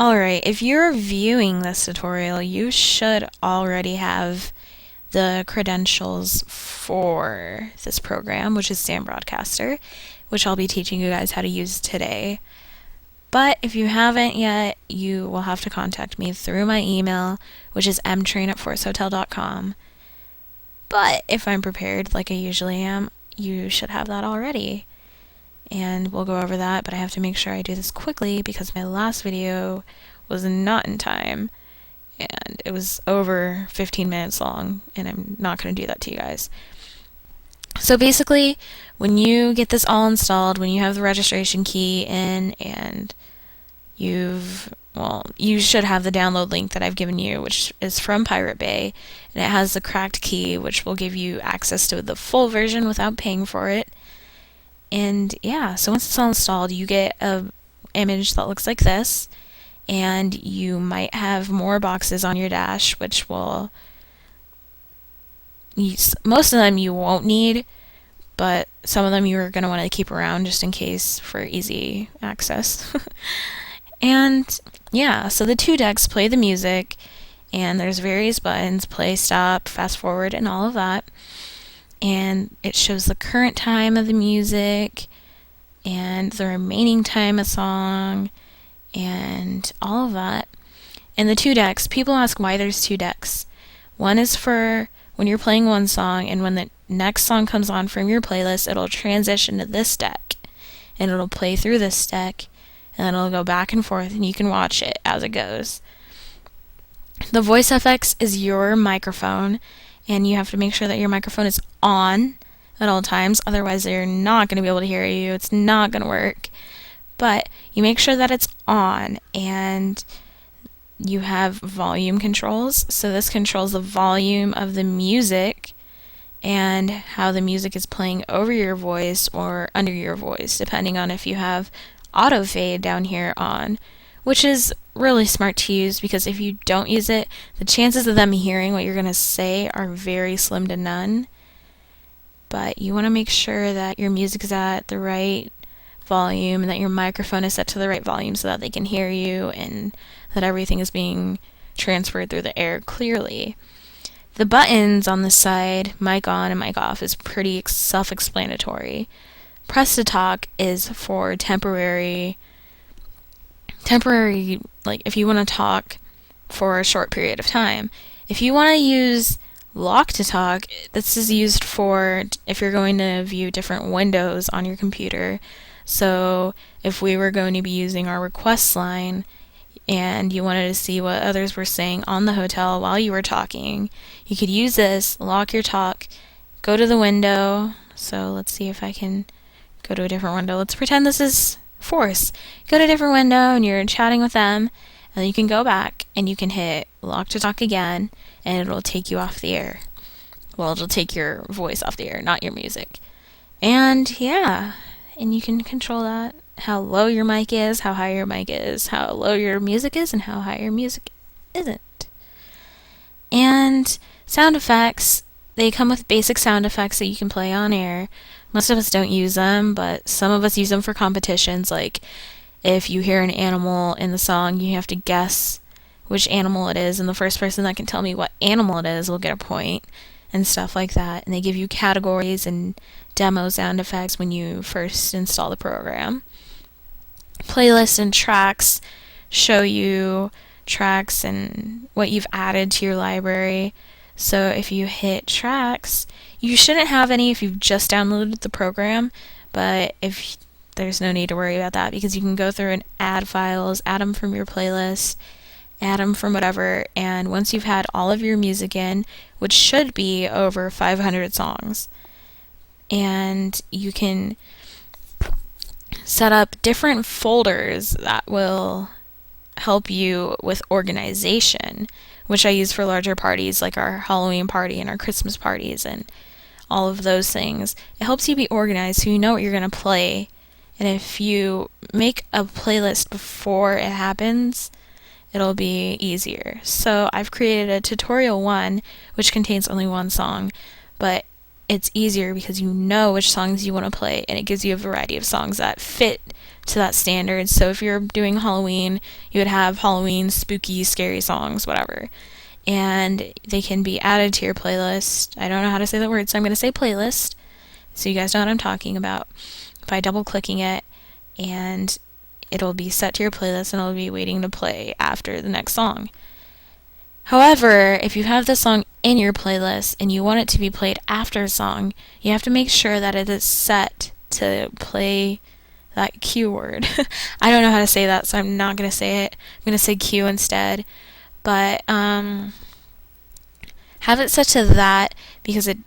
Alright, if you're viewing this tutorial, you should already have the credentials for this program, which is Sam Broadcaster, which I'll be teaching you guys how to use today. But if you haven't yet, you will have to contact me through my email, which is mtrain@forcehotel.com. But if I'm prepared, like I usually am, you should have that already. And we'll go over that, but I have to make sure I do this quickly because my last video was not in time and it was over 15 minutes long, and I'm not going to do that to you guys. So basically, when you get this all installed, when you have the registration key in and you should have the download link that I've given you, which is from Pirate Bay, and it has the cracked key, which will give you access to the full version without paying for it. And yeah, so once it's all installed, you get a image that looks like this, and you might have more boxes on your dash, which will most of them you won't need, but some of them you're going to want to keep around just in case for easy access. And yeah, so the two decks play the music, and there's various buttons: play, stop, fast forward, and all of that. And it shows the current time of the music and the remaining time of song and all of that. And the two decks, people ask why there's two decks. One is for when you're playing one song, and when the next song comes on from your playlist, it'll transition to this deck and it'll play through this deck, and then it'll go back and forth and you can watch it as it goes. The voice FX is your microphone, and you have to make sure that your microphone is on at all times, otherwise they're not going to be able to hear you. It's not going to work. But you make sure that it's on, and you have volume controls. So this controls the volume of the music and how the music is playing over your voice or under your voice, depending on if you have auto fade down here on, which is really smart to use because if you don't use it, the chances of them hearing what you're going to say are very slim to none. But you want to make sure that your music is at the right volume and that your microphone is set to the right volume so that they can hear you and that everything is being transferred through the air clearly. The buttons on the side, mic on and mic off, is pretty self-explanatory. Press to talk is for temporary, like if you want to talk for a short period of time. If you want to use lock to talk, this is used for if you're going to view different windows on your computer. So if we were going to be using our requests line and you wanted to see what others were saying on the hotel while you were talking, you could use this, lock your talk, go to the window. So let's see if I can go to a different window. Let's pretend this is Force. Go to a different window and you're chatting with them, and then you can go back and you can hit lock to talk again, and it'll take you off the air. Well, it'll take your voice off the air, not your music. And yeah, and you can control that. How low your mic is, how high your mic is, how low your music is, and how high your music isn't. And sound effects, they come with basic sound effects that you can play on air. Most of us don't use them, but some of us use them for competitions. Like if you hear an animal in the song, you have to guess which animal it is, and the first person that can tell me what animal it is will get a point, and stuff like that. And they give you categories and demo sound effects when you first install the program. Playlists and tracks show you tracks and what you've added to your library. So if you hit tracks, you shouldn't have any if you've just downloaded the program, but if there's no need to worry about that because you can go through and add files, add them from your playlist, add them from whatever, and once you've had all of your music in, which should be over 500 songs, and you can set up different folders that will help you with organization, which I use for larger parties like our Halloween party and our Christmas parties and all of those things. It helps you be organized so you know what you're going to play, and if you make a playlist before it happens, it'll be easier. So I've created a tutorial 1 which contains only one song, but it's easier because you know which songs you want to play, and it gives you a variety of songs that fit to that standard. So if you're doing Halloween, you would have Halloween, spooky, scary songs, whatever. And they can be added to your playlist. I don't know how to say the word, so I'm going to say playlist so you guys know what I'm talking about. By double clicking it, and it'll be set to your playlist and it'll be waiting to play after the next song. However, if you have the song in your playlist and you want it to be played after a song, you have to make sure that it is set to play that cue word. I don't know how to say that, so I'm not going to say it. I'm going to say cue instead. But have it set to that because it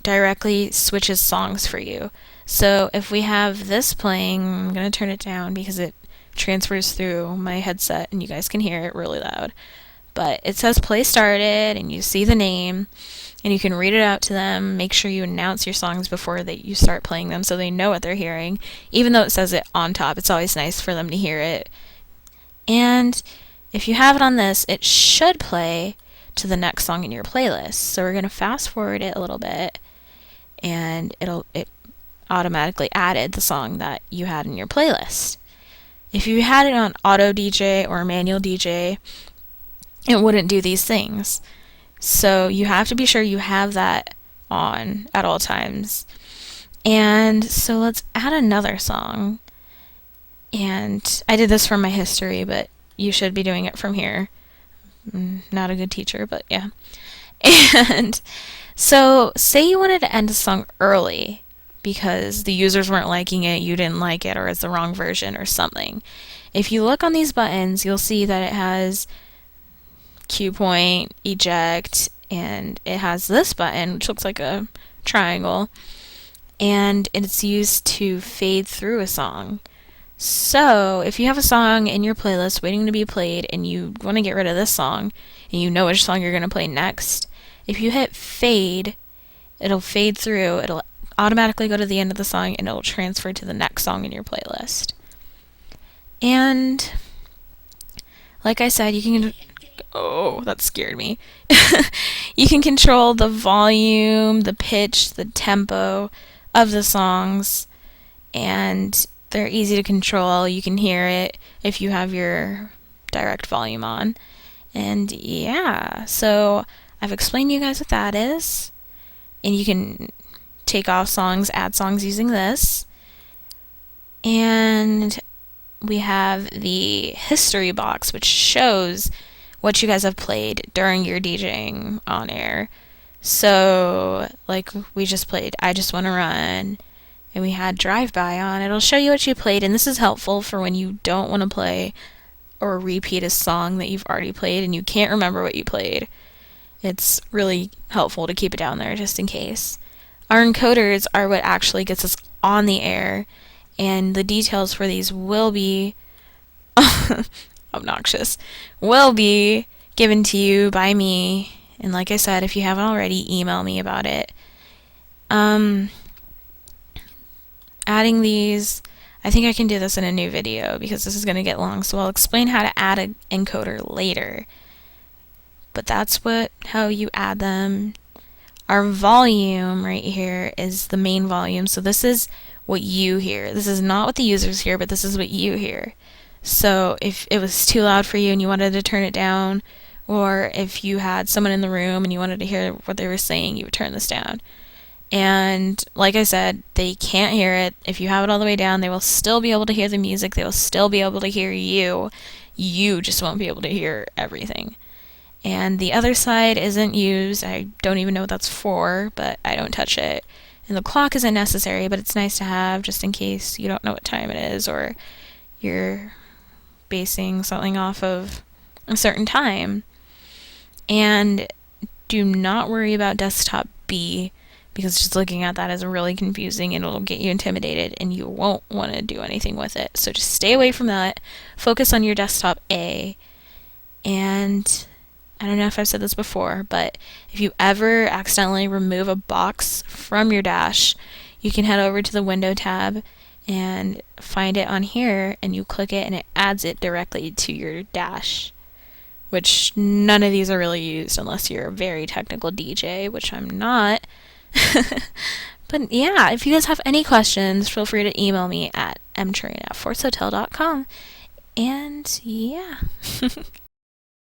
directly switches songs for you. So if we have this playing, I'm going to turn it down because it transfers through my headset and you guys can hear it really loud. But it says play started, and you see the name, and you can read it out to them. Make sure you announce your songs before that you start playing them so they know what they're hearing. Even though it says it on top, it's always nice for them to hear it. And if you have it on this, it should play to the next song in your playlist. So we're going to fast forward it a little bit, and it automatically added the song that you had in your playlist. If you had it on auto DJ or manual DJ, it wouldn't do these things. So you have to be sure you have that on at all times. And so let's add another song. And I did this from my history, but you should be doing it from here. Not a good teacher, but yeah. And so say you wanted to end a song early because the users weren't liking it, you didn't like it, or it's the wrong version or something. If you look on these buttons, you'll see that it has cue point, eject, and it has this button, which looks like a triangle, and it's used to fade through a song. So if you have a song in your playlist waiting to be played and you want to get rid of this song and you know which song you're going to play next, if you hit fade, it'll fade through, it'll automatically go to the end of the song, and it'll transfer to the next song in your playlist. And like I said, you can... Oh, that scared me. You can control the volume, the pitch, the tempo of the songs, and they're easy to control. You can hear it if you have your direct volume on. And yeah, so I've explained to you guys what that is. And you can take off songs, add songs using this. And we have the history box, which shows what you guys have played during your DJing on air. So, like we just played I Just Wanna Run, and we had Drive By on. It'll show you what you played, and this is helpful for when you don't want to play or repeat a song that you've already played and you can't remember what you played. It's really helpful to keep it down there just in case. Our encoders are what actually gets us on the air, and the details for these will be obnoxious, will be given to you by me. And like I said, if you haven't already, email me about it. Adding these, I think I can do this in a new video because this is going to get long, so I'll explain how to add an encoder later. But that's how you add them. Our volume right here is the main volume, so this is what you hear. This is not what the users hear, but this is what you hear. So if it was too loud for you and you wanted to turn it down, or if you had someone in the room and you wanted to hear what they were saying, you would turn this down. And like I said, they can't hear it. If you have it all the way down, they will still be able to hear the music. They will still be able to hear you. You just won't be able to hear everything. And the other side isn't used. I don't even know what that's for, but I don't touch it. And the clock isn't necessary, but it's nice to have just in case you don't know what time it is or you're basing something off of a certain time. And do not worry about desktop B, because just looking at that is really confusing and it'll get you intimidated and you won't want to do anything with it. So just stay away from that. Focus on your desktop A. And I don't know if I've said this before, but if you ever accidentally remove a box from your dash, you can head over to the window tab and find it on here, and you click it and it adds it directly to your dash, which none of these are really used unless you're a very technical DJ, which I'm not. But yeah, if you guys have any questions, feel free to email me at mtrain@forcehotel.com. And yeah.